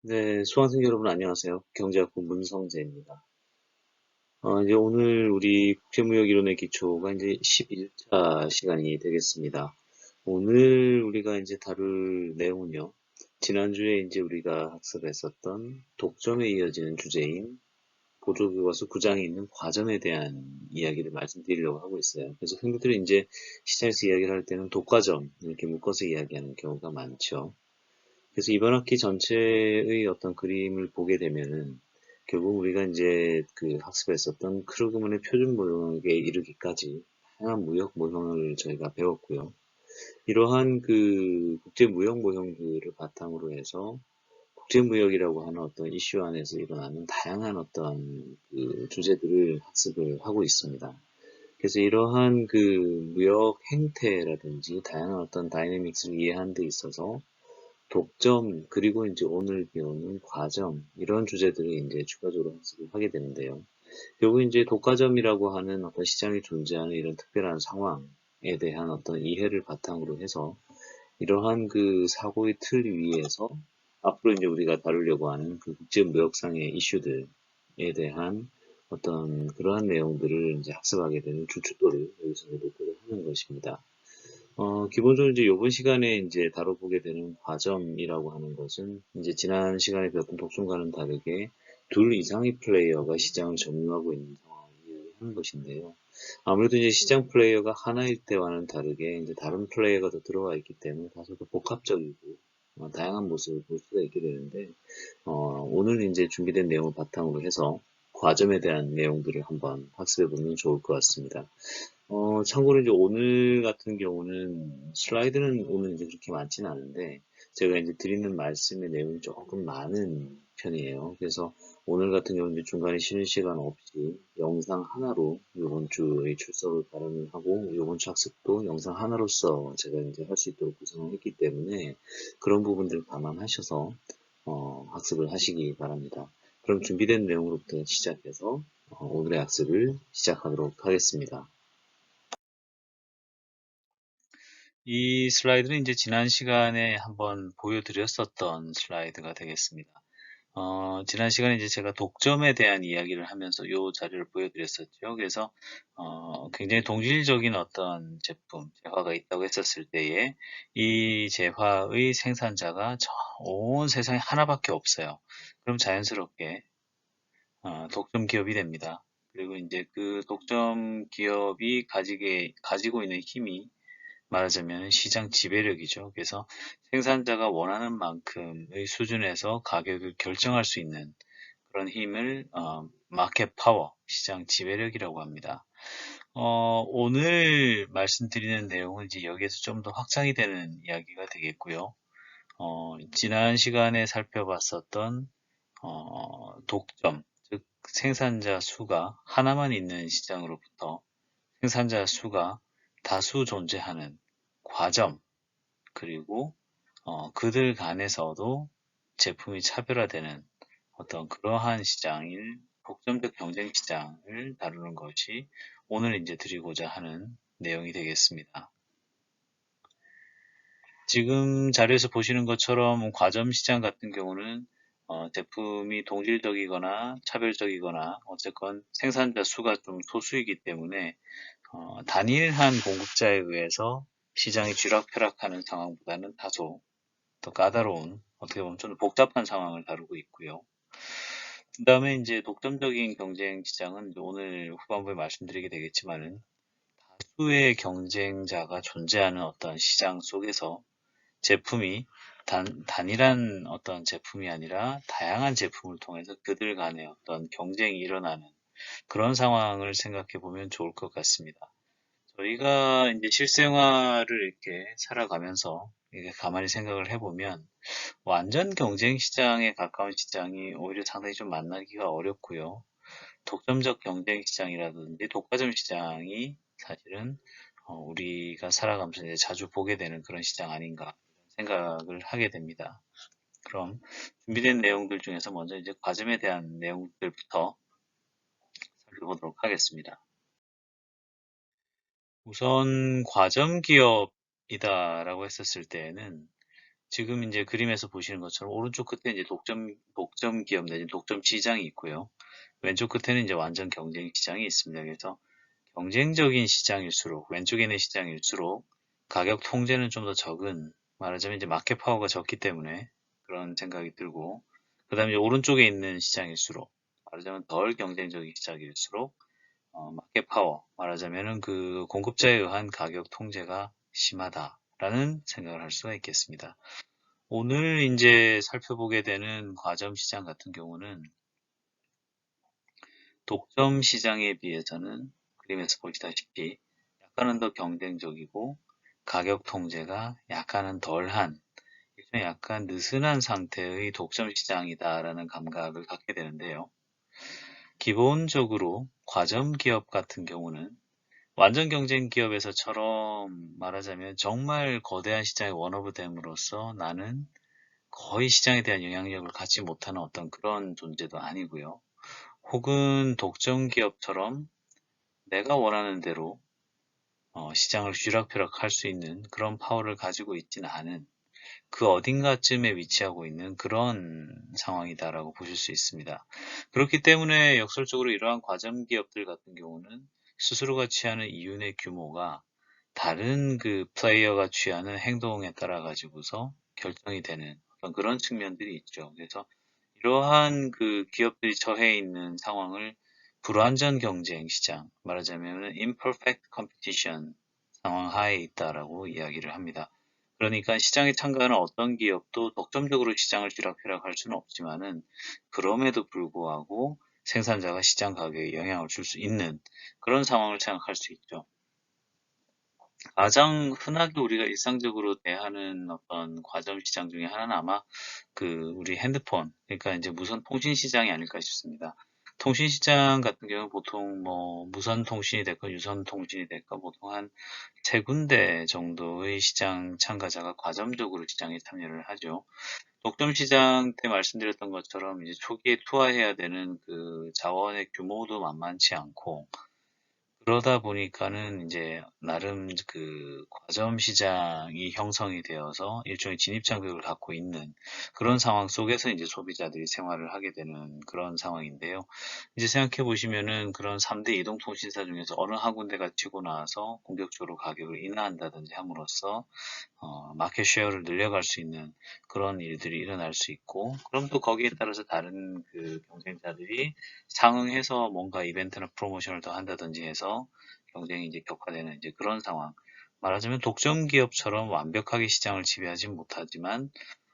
네, 수강생 여러분 안녕하세요. 경제학부 문성재입니다. 이제 오늘 우리 국제무역 이론의 기초가 이제 11차 시간이 되겠습니다. 오늘 우리가 이제 다룰 내용은요. 지난주에 이제 우리가 학습했었던 독점에 이어지는 주제인 보조교과서 9장에 있는 과점에 대한 이야기를 말씀드리려고 하고 있어요. 그래서 학생들이 이제 시장에서 이야기를 할 때는 독과점 이렇게 묶어서 이야기하는 경우가 많죠. 그래서 이번 학기 전체의 어떤 그림을 보게 되면은 결국 우리가 이제 그 학습했었던 크루그만의 표준 모형에 이르기까지 다양한 무역 모형을 저희가 배웠고요. 이러한 그 국제 무역 모형들을 바탕으로 해서 국제무역이라고 하는 어떤 이슈 안에서 일어나는 다양한 어떤 그 주제들을 학습을 하고 있습니다. 그래서 이러한 그 무역 행태라든지 다양한 어떤 다이내믹스를 이해하는 데 있어서 독점, 그리고 이제 오늘 배우는 과점, 이런 주제들을 이제 추가적으로 학습을 하게 되는데요. 결국 이제 독과점이라고 하는 어떤 시장에 존재하는 이런 특별한 상황에 대한 어떤 이해를 바탕으로 해서 이러한 그 사고의 틀 위에서 앞으로 이제 우리가 다루려고 하는 그 국제무역상의 이슈들에 대한 어떤 그러한 내용들을 이제 학습하게 되는 주춧돌을 여기서 놓도록 하는 것입니다. 기본적으로 이제 이번 시간에 이제 다뤄보게 되는 과점이라고 하는 것은 이제 지난 시간에 배웠던 독점과는 다르게 둘 이상의 플레이어가 시장을 점유하고 있는 상황을 이야기하는 것인데요. 아무래도 이제 시장 플레이어가 하나일 때와는 다르게 이제 다른 플레이어가 더 들어와 있기 때문에 다소 더 복합적이고 다양한 모습을 볼 수가 있게 되는데 오늘 이제 준비된 내용을 바탕으로 해서 과점에 대한 내용들을 한번 학습해 보면 좋을 것 같습니다. 참고로 이제 오늘 같은 경우는 슬라이드는 오늘 이제 그렇게 많지는 않은데 제가 이제 드리는 말씀의 내용이 조금 많은 편이에요. 그래서 오늘 같은 경우는 이제 중간에 쉬는 시간 없이 영상 하나로 이번 주의 출석을 발언을 하고 이번 주 학습도 영상 하나로서 제가 이제 할 수 있도록 구성을 했기 때문에 그런 부분들 감안하셔서 학습을 하시기 바랍니다. 그럼 준비된 내용으로부터 시작해서 오늘의 학습을 시작하도록 하겠습니다. 이 슬라이드는 이제 지난 시간에 한번 보여드렸었던 슬라이드가 되겠습니다. 지난 시간에 이제 제가 독점에 대한 이야기를 하면서 이 자료를 보여드렸었죠. 그래서, 굉장히 동질적인 어떤 제품, 재화가 있다고 했었을 때에 이 재화의 생산자가 온 세상에 하나밖에 없어요. 그럼 자연스럽게, 독점 기업이 됩니다. 그리고 이제 그 독점 기업이 가지고 있는 힘이 말하자면 시장 지배력이죠. 그래서 생산자가 원하는 만큼의 수준에서 가격을 결정할 수 있는 그런 힘을 마켓 파워, 시장 지배력이라고 합니다. 오늘 말씀드리는 내용은 이제 여기에서 좀 더 확장이 되는 이야기가 되겠고요. 지난 시간에 살펴봤었던 독점, 즉 생산자 수가 하나만 있는 시장으로부터 생산자 수가 다수 존재하는 과점, 그리고 그들 간에서도 제품이 차별화되는 어떤 그러한 시장인 독점적 경쟁 시장을 다루는 것이 오늘 이제 드리고자 하는 내용이 되겠습니다. 지금 자료에서 보시는 것처럼 과점 시장 같은 경우는 제품이 동질적이거나 차별적이거나 어쨌건 생산자 수가 좀 소수이기 때문에 단일한 공급자에 의해서 시장이 쥐락펴락하는 상황보다는 다소 더 까다로운 어떻게 보면 좀 복잡한 상황을 다루고 있고요. 그 다음에 이제 독점적인 경쟁 시장은 오늘 후반부에 말씀드리게 되겠지만은 다수의 경쟁자가 존재하는 어떤 시장 속에서 제품이 단일한 어떤 제품이 아니라 다양한 제품을 통해서 그들 간의 어떤 경쟁이 일어나는 그런 상황을 생각해 보면 좋을 것 같습니다. 저희가 이제 실생활을 이렇게 살아가면서 이게 가만히 생각을 해보면 완전 경쟁 시장에 가까운 시장이 오히려 상당히 좀 만나기가 어렵고요. 독점적 경쟁 시장이라든지 독과점 시장이 사실은 우리가 살아가면서 이제 자주 보게 되는 그런 시장 아닌가 생각을 하게 됩니다. 그럼 준비된 내용들 중에서 먼저 이제 과점에 대한 내용들부터 살펴보도록 하겠습니다. 우선 과점 기업이다라고 했었을 때에는 지금 이제 그림에서 보시는 것처럼 오른쪽 끝에 이제 독점 기업 내지 독점 시장이 있고요. 왼쪽 끝에는 이제 완전 경쟁 시장이 있습니다. 그래서 경쟁적인 시장일수록, 왼쪽에 있는 시장일수록 가격 통제는 좀 더 적은, 말하자면 이제 마켓 파워가 적기 때문에 그런 생각이 들고, 그 다음에 오른쪽에 있는 시장일수록, 말하자면 덜 경쟁적인 시장일수록, 마켓 파워, 말하자면은 그 공급자에 의한 가격 통제가 심하다라는 생각을 할 수가 있겠습니다. 오늘 이제 살펴보게 되는 과점 시장 같은 경우는 독점 시장에 비해서는 그림에서 보시다시피 약간은 더 경쟁적이고 가격 통제가 약간은 덜한, 일종의 약간 느슨한 상태의 독점 시장이다라는 감각을 갖게 되는데요. 기본적으로 과점 기업 같은 경우는 완전 경쟁 기업에서처럼 말하자면 정말 거대한 시장의 원오브 댐으로서 나는 거의 시장에 대한 영향력을 갖지 못하는 어떤 그런 존재도 아니고요. 혹은 독점 기업처럼 내가 원하는 대로 시장을 쥐락펴락 할 수 있는 그런 파워를 가지고 있지는 않은, 그 어딘가쯤에 위치하고 있는 그런 상황이다라고 보실 수 있습니다. 그렇기 때문에 역설적으로 이러한 과점 기업들 같은 경우는 스스로가 취하는 이윤의 규모가 다른 그 플레이어가 취하는 행동에 따라 가지고서 결정이 되는 어떤 그런 측면들이 있죠. 그래서 이러한 그 기업들이 처해 있는 상황을 불완전 경쟁 시장, 말하자면 imperfect competition 상황 하에 있다라고 이야기를 합니다. 그러니까 시장에 참가하는 어떤 기업도 독점적으로 시장을 쥐락펴락할 수는 없지만은 그럼에도 불구하고 생산자가 시장 가격에 영향을 줄 수 있는 그런 상황을 생각할 수 있죠. 가장 흔하게 우리가 일상적으로 대하는 어떤 과점 시장 중에 하나는 아마 그 우리 핸드폰, 그러니까 이제 무선 통신 시장이 아닐까 싶습니다. 통신 시장 같은 경우는 보통 뭐 무선 통신이 됐건 유선 통신이 됐건 보통 한 세 군데 정도의 시장 참가자가 과점적으로 시장에 참여를 하죠. 독점 시장 때 말씀드렸던 것처럼 이제 초기에 투하해야 되는 그 자원의 규모도 만만치 않고, 그러다 보니까는 이제 나름 그 과점 시장이 형성이 되어서 일종의 진입 장벽을 갖고 있는 그런 상황 속에서 이제 소비자들이 생활을 하게 되는 그런 상황인데요. 이제 생각해 보시면은 그런 3대 이동통신사 중에서 어느 한 군데가 치고 나와서 공격적으로 가격을 인하한다든지 함으로써 마켓 쉐어를 늘려갈 수 있는 그런 일들이 일어날 수 있고, 그럼 또 거기에 따라서 다른 그 경쟁자들이 상응해서 뭔가 이벤트나 프로모션을 더 한다든지 해서 경쟁이 이제 격화되는 이제 그런 상황. 말하자면 독점 기업처럼 완벽하게 시장을 지배하지 못하지만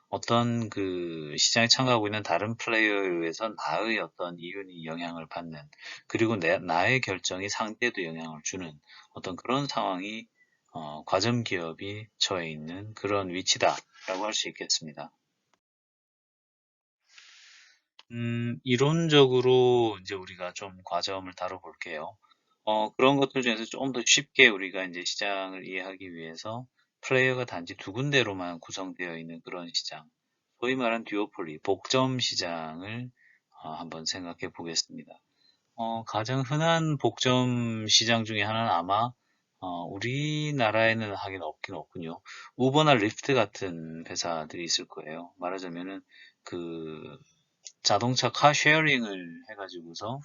어떤 그 시장에 참가하고 있는 다른 플레이어에 의해서 나의 어떤 이윤이 영향을 받는, 그리고 나의 결정이 상대에도 영향을 주는 어떤 그런 상황이 과점 기업이 처해 있는 그런 위치다라고 할 수 있겠습니다. 이론적으로 이제 우리가 좀 과점을 다뤄볼게요. 그런 것들 중에서 좀 더 쉽게 우리가 이제 시장을 이해하기 위해서 플레이어가 단지 두 군데로만 구성되어 있는 그런 시장, 소위 말하는 듀오폴리, 복점 시장을 한번 생각해 보겠습니다. 가장 흔한 복점 시장 중에 하나는 아마 우리나라에는 하긴 없긴 없군요. 우버나 리프트 같은 회사들이 있을 거예요. 말하자면은 그 자동차 카쉐어링을 해가지고서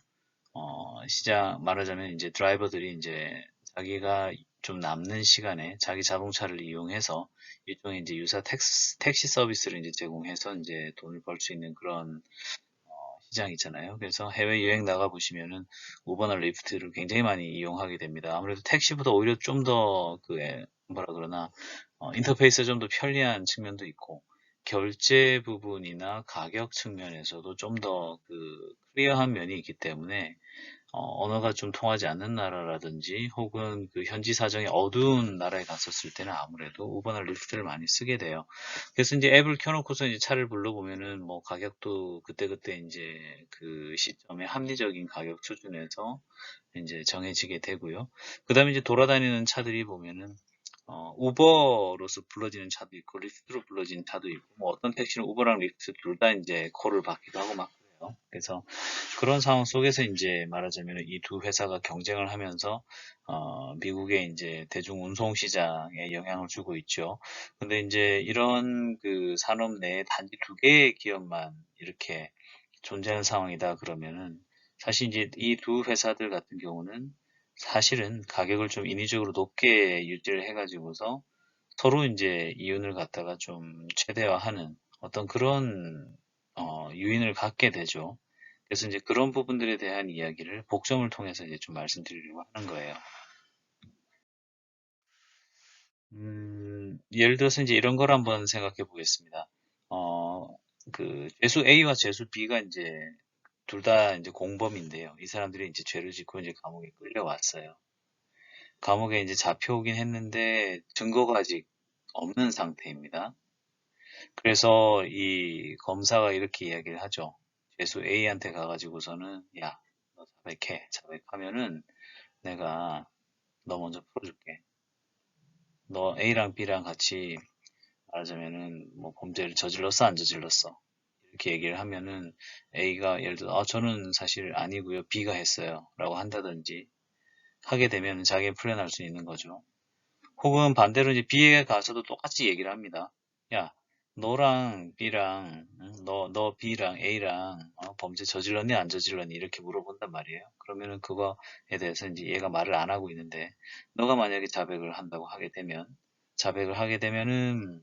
시장 말하자면 이제 드라이버들이 이제 자기가 좀 남는 시간에 자기 자동차를 이용해서 일종의 이제 유사 택시 서비스를 이제 제공해서 이제 돈을 벌 수 있는 그런 시장 있잖아요. 그래서 해외 여행 나가 보시면은 우버나 리프트를 굉장히 많이 이용하게 됩니다. 아무래도 택시보다 오히려 좀 더 그 뭐라 그러나 인터페이스가 좀 더 편리한 측면도 있고, 결제 부분이나 가격 측면에서도 좀 더 그 클리어한 면이 있기 때문에 언어가 좀 통하지 않는 나라라든지 혹은 그 현지 사정이 어두운 나라에 갔었을 때는 아무래도 우버나 리프트를 많이 쓰게 돼요. 그래서 이제 앱을 켜놓고서 이제 차를 불러보면은 뭐 가격도 그때그때 이제 그 시점에 합리적인 가격 수준에서 이제 정해지게 되고요. 그 다음에 이제 돌아다니는 차들이 보면은 우버로서 불러지는 차도 있고 리프트로 불러지는 차도 있고, 뭐 어떤 택시는 우버랑 리프트 둘 다 이제 콜을 받기도 하고 막 그래요. 그래서 그런 상황 속에서 이제 말하자면 이 두 회사가 경쟁을 하면서 미국의 이제 대중 운송 시장에 영향을 주고 있죠. 근데 이제 이런 그 산업 내에 단지 두 개의 기업만 이렇게 존재하는 상황이다 그러면은 사실 이제 이 두 회사들 같은 경우는 사실은 가격을 좀 인위적으로 높게 유지를 해가지고서 서로 이제 이윤을 갖다가 좀 최대화하는 어떤 그런 유인을 갖게 되죠. 그래서 이제 그런 부분들에 대한 이야기를 복점을 통해서 이제 좀 말씀드리려고 하는 거예요. 예를 들어서 이제 이런 걸 한번 생각해 보겠습니다. 어, 그 죄수 A와 죄수 B가 이제 둘 다 이제 공범인데요. 이 사람들이 이제 죄를 짓고 이제 감옥에 끌려왔어요. 감옥에 이제 잡혀오긴 했는데 증거가 아직 없는 상태입니다. 그래서 이 검사가 이렇게 이야기를 하죠. 죄수 A한테 가가지고서는 야, 너 자백해. 자백하면은 내가 너 먼저 풀어줄게. 너 A랑 B랑 같이 말하자면은 뭐 범죄를 저질렀어, 안 저질렀어? 이렇게 얘기를 하면은 A가 예를 들어 저는 사실 아니고요. B가 했어요. 라고 한다든지 하게 되면 자기가 풀려날 수 있는 거죠. 혹은 반대로 이제 B에 가서도 똑같이 얘기를 합니다. 야, 너랑 B랑, 너 B랑 A랑 범죄 저질렀니, 안 저질렀니? 이렇게 물어본단 말이에요. 그러면은 그거에 대해서 이제 얘가 말을 안 하고 있는데, 너가 만약에 자백을 한다고 하게 되면, 자백을 하게 되면은,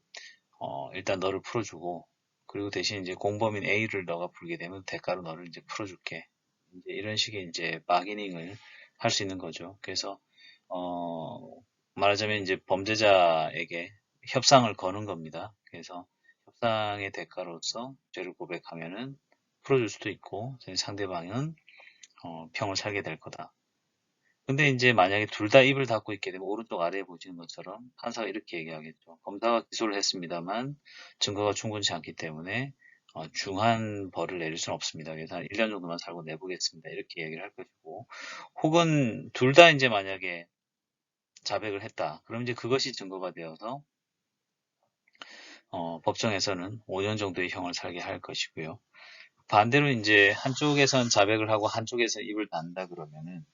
일단 너를 풀어주고, 그리고 대신 이제 공범인 A를 너가 풀게 되면 대가로 너를 이제 풀어줄게. 이제 이런 식의 이제 바기닝을 할 수 있는 거죠. 그래서, 어, 말하자면 이제 범죄자에게 협상을 거는 겁니다. 그래서 협상의 대가로서 죄를 고백하면은 풀어줄 수도 있고, 상대방은 평을 살게 될 거다. 근데 이제 만약에 둘 다 입을 닫고 있게 되면 오른쪽 아래에 보시는 것처럼 판사가 이렇게 얘기하겠죠. 검사가 기소를 했습니다만 증거가 충분치 않기 때문에 중한 벌을 내릴 수는 없습니다. 그래서 한 1년 정도만 살고 내보겠습니다. 이렇게 얘기를 할 것이고, 혹은 둘 다 이제 만약에 자백을 했다. 그럼 이제 그것이 증거가 되어서 법정에서는 5년 정도의 형을 살게 할 것이고요. 반대로 이제 한쪽에선 자백을 하고 한쪽에서 입을 닫는다 그러면은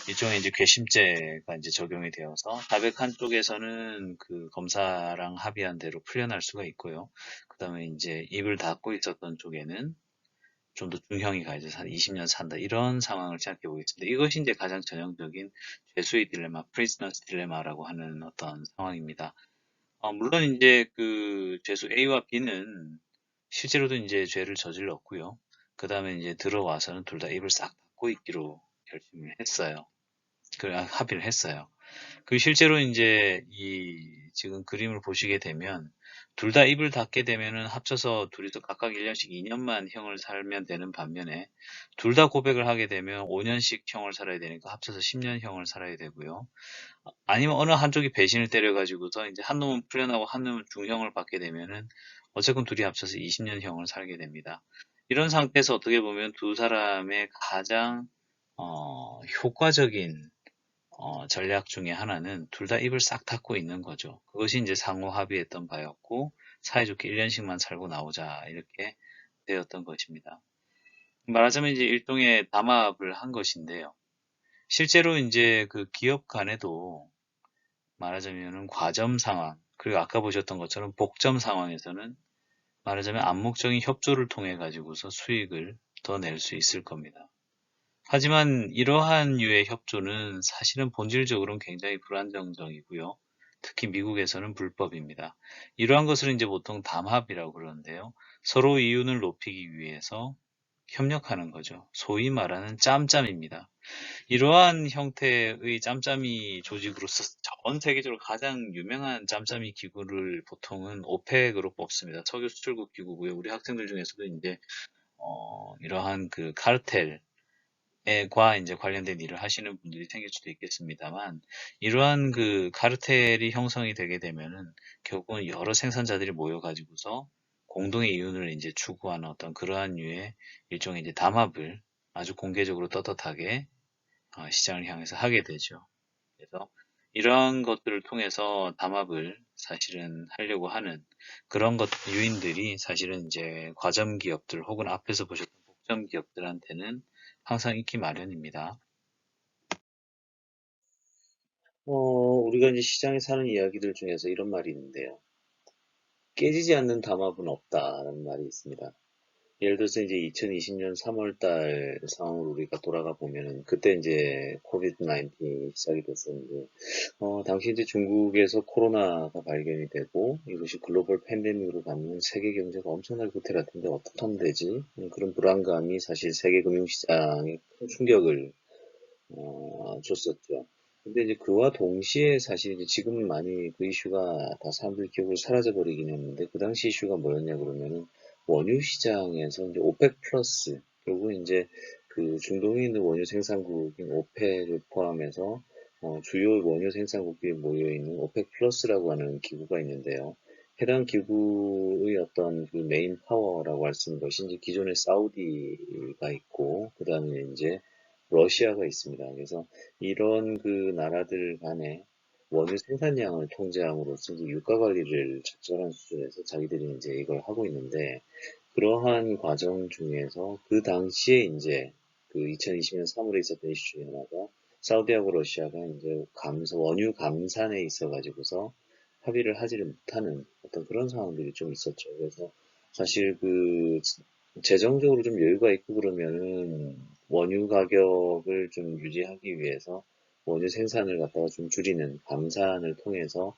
일종의 이제 괘씸죄가 이제 적용이 되어서 자백한 쪽에서는 그 검사랑 합의한 대로 풀려날 수가 있고요. 그다음에 이제 입을 닫고 있었던 쪽에는 좀 더 중형이 가해져서 한 20년 산다. 이런 상황을 생각해 보겠습니다. 이것이 이제 가장 전형적인 죄수의 딜레마, 프리즈너스 딜레마라고 하는 어떤 상황입니다. 물론 이제 그 죄수 A와 B는 실제로도 이제 죄를 저질렀고요. 그 다음에 이제 들어와서는 둘 다 입을 싹 닫고 있기로 결심을 했어요. 합의를 했어요. 그 실제로 이제 이 지금 그림을 보시게 되면 둘 다 입을 닫게 되면은 합쳐서 둘이서 각각 1년씩 2년만 형을 살면 되는 반면에 둘 다 고백을 하게 되면 5년씩 형을 살아야 되니까 합쳐서 10년 형을 살아야 되고요. 아니면 어느 한쪽이 배신을 때려가지고서 이제 한 놈은 풀려나고 한 놈은 중형을 받게 되면은 어쨌건 둘이 합쳐서 20년 형을 살게 됩니다. 이런 상태에서 어떻게 보면 두 사람의 가장 효과적인 전략 중에 하나는 둘 다 입을 싹 닫고 있는 거죠. 그것이 이제 상호 합의했던 바였고 사이좋게 1년씩만 살고 나오자 이렇게 되었던 것입니다. 말하자면 이제 일종의 담합을 한 것인데요. 실제로 이제 그 기업 간에도 말하자면은 과점 상황, 그리고 아까 보셨던 것처럼 복점 상황에서는 말하자면 암묵적인 협조를 통해 가지고서 수익을 더 낼 수 있을 겁니다. 하지만 이러한 류의 협조는 사실은 본질적으로는 굉장히 불안정적이고요. 특히 미국에서는 불법입니다. 이러한 것을 이제 보통 담합이라고 그러는데요. 서로 이윤을 높이기 위해서 협력하는 거죠. 소위 말하는 짬짬입니다. 이러한 형태의 짬짬이 조직으로서 전 세계적으로 가장 유명한 짬짬이 기구를 보통은 오펙으로 뽑습니다. 석유 수출국 기구고요. 우리 학생들 중에서도 이제 이러한 그 카르텔과 이제 관련된 일을 하시는 분들이 생길 수도 있겠습니다만 이러한 그 카르텔이 형성이 되게 되면은 결국은 여러 생산자들이 모여가지고서 공동의 이윤을 이제 추구하는 어떤 그러한 류의 일종의 이제 담합을 아주 공개적으로 떳떳하게 시장을 향해서 하게 되죠. 그래서 이러한 것들을 통해서 담합을 사실은 하려고 하는 그런 것 유인들이 사실은 이제 과점 기업들 혹은 앞에서 보셨던 독점 기업들한테는 항상 있기 마련입니다. 우리가 이제 시장에서 하는 이야기들 중에서 이런 말이 있는데요. 깨지지 않는 담합은 없다라는 말이 있습니다. 예를 들어서 이제 2020년 3월 달 상황으로 우리가 돌아가 보면은 그때 이제 코비드 19이 시작이 됐었는데 당시 이제 중국에서 코로나가 발견이 되고 이것이 글로벌 팬데믹으로 가면 세계 경제가 엄청나게 후퇴할 텐데 어떻게 하면 되지? 그런 불안감이 사실 세계 금융시장에 큰 충격을 줬었죠. 근데 이제 그와 동시에 사실 이제 지금은 많이 그 이슈가 다 사람들 기억으로 사라져 버리긴 했는데 그 당시 이슈가 뭐였냐 그러면은 원유 시장에서 이제 오펙 플러스 결국 이제 그 중동에 있는 원유 생산국인 오펙을 포함해서 주요 원유 생산국들이 모여 있는 오펙 플러스라고 하는 기구가 있는데요. 해당 기구의 어떤 그 메인 파워라고 할 수 있는 것이 이제 기존의 사우디가 있고 그 다음에 이제 러시아가 있습니다. 그래서 이런 그 나라들 간의 원유 생산량을 통제함으로써 이제 유가 관리를 적절한 수준에서 자기들이 이제 이걸 하고 있는데 그러한 과정 중에서 그 당시에 이제 그 2020년 3월에 있었던 이슈 중에 하나가 사우디하고 러시아가 이제 원유 감산에 있어 가지고서 합의를 하지를 못하는 어떤 그런 상황들이 좀 있었죠. 그래서 사실 그 재정적으로 좀 여유가 있고 그러면은 원유 가격을 좀 유지하기 위해서 원유 생산을 갖다가 좀 줄이는 감산을 통해서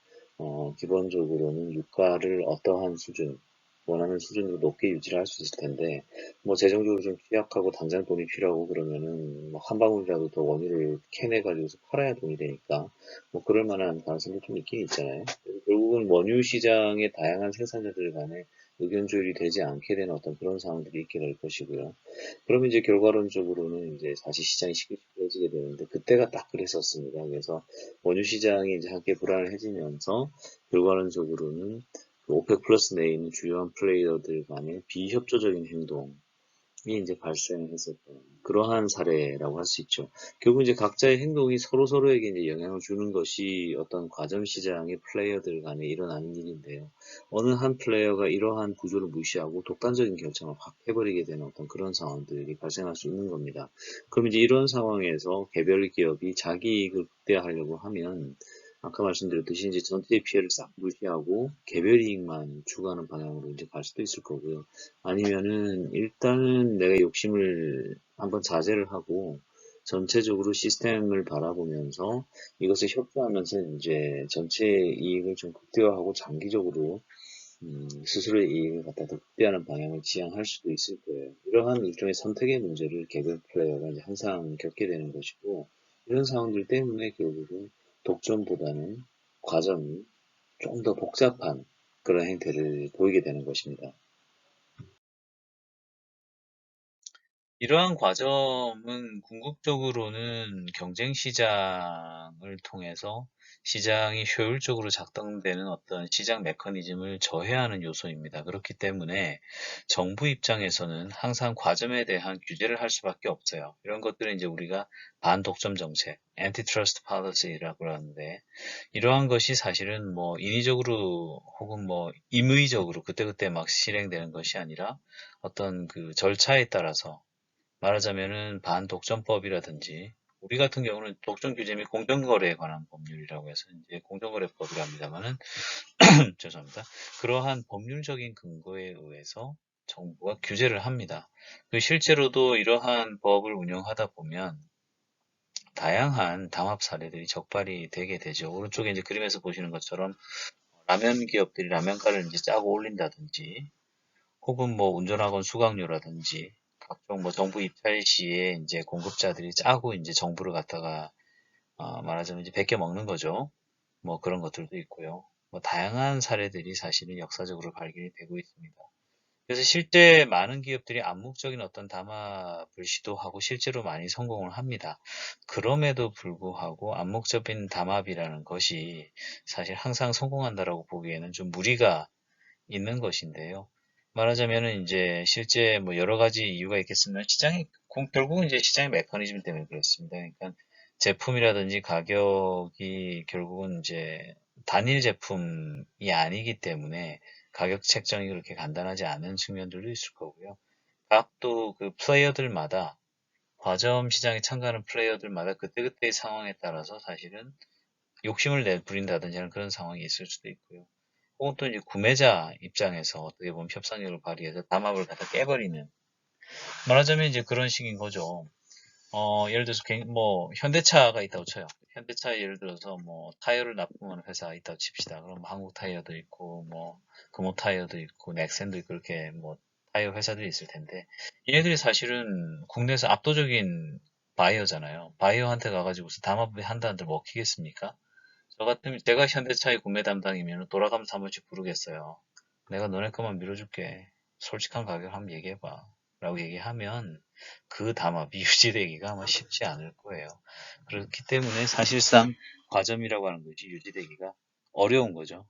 기본적으로는 유가를 어떠한 수준, 원하는 수준으로 높게 유지를 할 수 있을 텐데 뭐 재정적으로 좀 취약하고 당장 돈이 필요하고 그러면은 뭐한 방울이라도 더 원유를 캐내 가지고서 팔아야 돈이 되니까 뭐 그럴 만한 가능성도 좀 있긴 있잖아요. 그래서 결국은 원유 시장의 다양한 생산자들 간에 의견 조율이 되지 않게 되는 어떤 그런 상황들이 있게 될 것이고요. 그러면 이제 결과론적으로는 이제 다시 시장이 시끌시끌해지게 되는데 그때가 딱 그랬었습니다. 그래서 원유 시장이 이제 함께 불안해지면서 결과론적으로는 그 오펙 플러스 내에 있는 주요한 플레이어들 간의 비협조적인 행동이 이제 발생했었던 그러한 사례라고 할 수 있죠. 결국 이제 각자의 행동이 서로서로에게 이제 영향을 주는 것이 어떤 과점 시장의 플레이어들 간에 일어나는 일인데요. 어느 한 플레이어가 이러한 구조를 무시하고 독단적인 결정을 확 해버리게 되는 어떤 그런 상황들이 발생할 수 있는 겁니다. 그럼 이제 이런 상황에서 개별 기업이 자기 이익을 극대화하려고 하면 아까 말씀드렸듯이 이제 전체의 피해를 싹 무시하고 개별 이익만 추구하는 방향으로 이제 갈 수도 있을 거고요. 아니면은 일단은 내가 욕심을 한번 자제를 하고 전체적으로 시스템을 바라보면서 이것을 협조하면서 이제 전체 이익을 좀 극대화하고 장기적으로 스스로의 이익을 갖다 더 극대화하는 방향을 지향할 수도 있을 거예요. 이러한 일종의 선택의 문제를 개별 플레이어가 이제 항상 겪게 되는 것이고 이런 상황들 때문에 결국은 독점보다는 과정이 좀 더 복잡한 그런 행태를 보이게 되는 것입니다. 이러한 과점은 궁극적으로는 경쟁 시장을 통해서 시장이 효율적으로 작동되는 어떤 시장 메커니즘을 저해하는 요소입니다. 그렇기 때문에 정부 입장에서는 항상 과점에 대한 규제를 할 수밖에 없어요. 이런 것들은 이제 우리가 반독점 정책, antitrust policy라고 하는데 이러한 것이 사실은 뭐 인위적으로 혹은 뭐 임의적으로 그때그때 막 실행되는 것이 아니라 어떤 그 절차에 따라서 말하자면은 반독점법이라든지 우리 같은 경우는 독점 규제 및 공정거래에 관한 법률이라고 해서 이제 공정거래법이라 합니다만은 죄송합니다. 그러한 법률적인 근거에 의해서 정부가 규제를 합니다. 그 실제로도 이러한 법을 운영하다 보면 다양한 담합 사례들이 적발이 되게 되죠. 오른쪽에 이제 그림에서 보시는 것처럼 라면 기업들이 라면가를 이제 짜고 올린다든지 혹은 뭐 운전학원 수강료라든지 각종 뭐 정부 입찰 시에 이제 공급자들이 짜고 이제 정부를 갖다가 말하자면 이제 베껴 먹는 거죠. 뭐 그런 것들도 있고요. 뭐 다양한 사례들이 사실은 역사적으로 발견이 되고 있습니다. 그래서 실제 많은 기업들이 암묵적인 어떤 담합을 시도하고 실제로 많이 성공을 합니다. 그럼에도 불구하고 암묵적인 담합이라는 것이 사실 항상 성공한다라고 보기에는 좀 무리가 있는 것인데요. 말하자면은 이제 실제 뭐 여러 가지 이유가 있겠으면 결국은 이제 시장의 메커니즘 때문에 그렇습니다. 그러니까 제품이라든지 가격이 결국은 이제 단일 제품이 아니기 때문에 가격 책정이 그렇게 간단하지 않은 측면들도 있을 거고요. 각 또 그 플레이어들마다 과점 시장에 참가하는 플레이어들마다 그때그때의 상황에 따라서 사실은 욕심을 내부린다든지 하는 그런 상황이 있을 수도 있고요. 혹은 또 이제 구매자 입장에서 어떻게 보면 협상력을 발휘해서 담합을 갖다 깨버리는 말하자면 이제 그런 식인 거죠. 예를 들어서 뭐 현대차가 있다고 쳐요. 현대차 예를 들어서 뭐 타이어를 납품하는 회사가 있다고 칩시다. 그럼 뭐 한국 타이어도 있고 뭐 금호 타이어도 있고 넥센도 있고 그렇게 뭐 타이어 회사들이 있을 텐데 얘네들이 사실은 국내에서 압도적인 바이어잖아요. 바이어한테 가가지고서 담합을 한다는데 먹히겠습니까? 저 같으면 제가 현대차의 구매 담당이면 돌아가면서 한 번씩 부르겠어요. 내가 너네 것만 밀어줄게. 솔직한 가격 한번 얘기해봐. 라고 얘기하면 그 담합이 유지되기가 아마 쉽지 않을 거예요. 그렇기 때문에 사실상 과점이라고 하는 것이 유지되기가 어려운 거죠.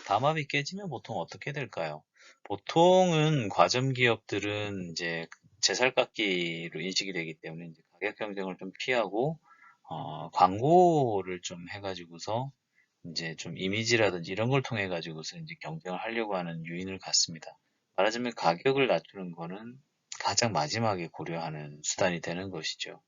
담합이 깨지면 보통 어떻게 될까요? 보통은 과점 기업들은 이제 제살깎기로 인식이 되기 때문에 이제 가격 경쟁을 좀 피하고 광고를 좀 해가지고서 이제 좀 이미지라든지 이런 걸 통해 가지고서 이제 경쟁을 하려고 하는 유인을 갖습니다. 말하자면 가격을 낮추는 거는 가장 마지막에 고려하는 수단이 되는 것이죠.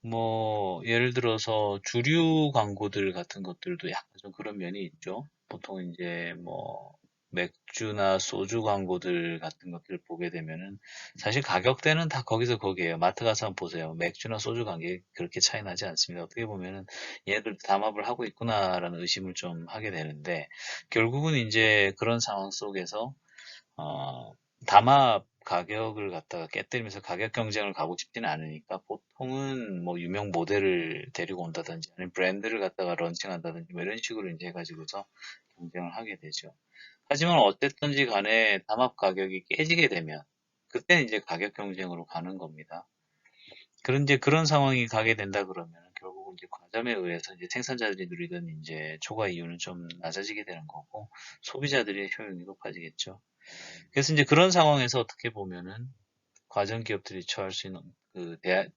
뭐 예를 들어서 주류 광고들 같은 것들도 약간 좀 그런 면이 있죠. 보통 이제 뭐 맥주나 소주 광고들 같은 것들을 보게 되면은 사실 가격대는 다 거기서 거기에요. 마트 가서 한번 보세요. 맥주나 소주 가격이 그렇게 차이 나지 않습니다. 어떻게 보면은 얘들 담합을 하고 있구나라는 의심을 좀 하게 되는데 결국은 이제 그런 상황 속에서 어, 담합 가격을 갖다가 깨뜨리면서 가격 경쟁을 가고 싶지는 않으니까 보통은 뭐 유명 모델을 데리고 온다든지 아니면 브랜드를 갖다가 런칭한다든지 뭐 이런 식으로 이제 해가지고서 경쟁을 하게 되죠. 하지만 어쨌든지 간에 담합 가격이 깨지게 되면 그때는 이제 가격 경쟁으로 가는 겁니다. 그런데 그런 상황이 가게 된다 그러면 결국은 이제 과점에 의해서 이제 생산자들이 누리던 이제 초과 이윤은 좀 낮아지게 되는 거고 소비자들의 효용이 높아지겠죠. 그래서 이제 그런 상황에서 어떻게 보면은 과점 기업들이 처할 수 있는